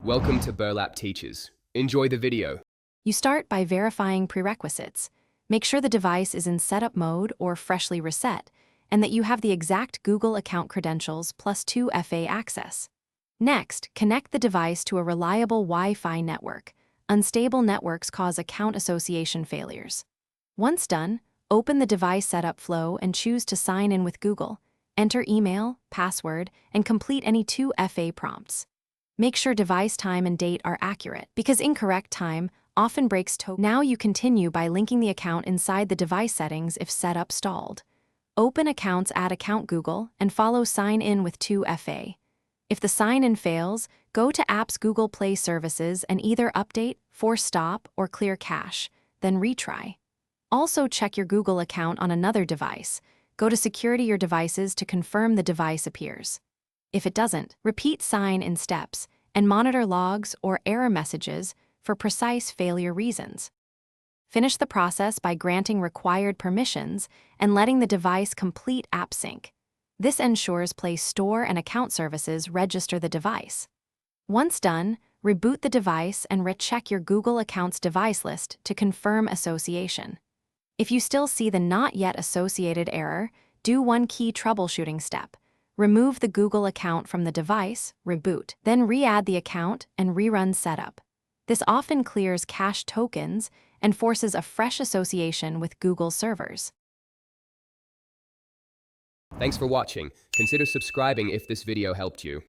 Welcome to Burlap Teachers. Enjoy the video. You start by verifying prerequisites. Make sure the device is in setup mode or freshly reset, and that you have the exact Google account credentials plus 2 FA access. Next, connect the device to a reliable Wi-Fi network. Unstable networks cause account association failures. Once done, open the device setup flow and choose to sign in with Google. Enter email, password, and complete any 2 FA prompts. Make sure device time and date are accurate, because incorrect time often breaks token. Now you continue by linking the account inside the device settings if setup stalled. Open Accounts, add Account Google, and follow Sign In with 2 FA. If the sign-in fails, go to Apps Google Play Services and either update, force stop, or clear cache, then retry. Also check your Google account on another device. Go to Security Your Devices to confirm the device appears. If it doesn't, repeat sign-in steps and monitor logs or error messages for precise failure reasons. Finish the process by granting required permissions and letting the device complete app sync. This ensures Play Store and account services register the device. Once done, reboot the device and recheck your Google Accounts device list to confirm association. If you still see the Not Yet Associated error, do one key troubleshooting step. Remove the Google account from the device, reboot, then re-add the account and rerun setup. This often clears cached tokens and forces a fresh association with Google servers. Thanks for watching. Consider subscribing if this video helped you.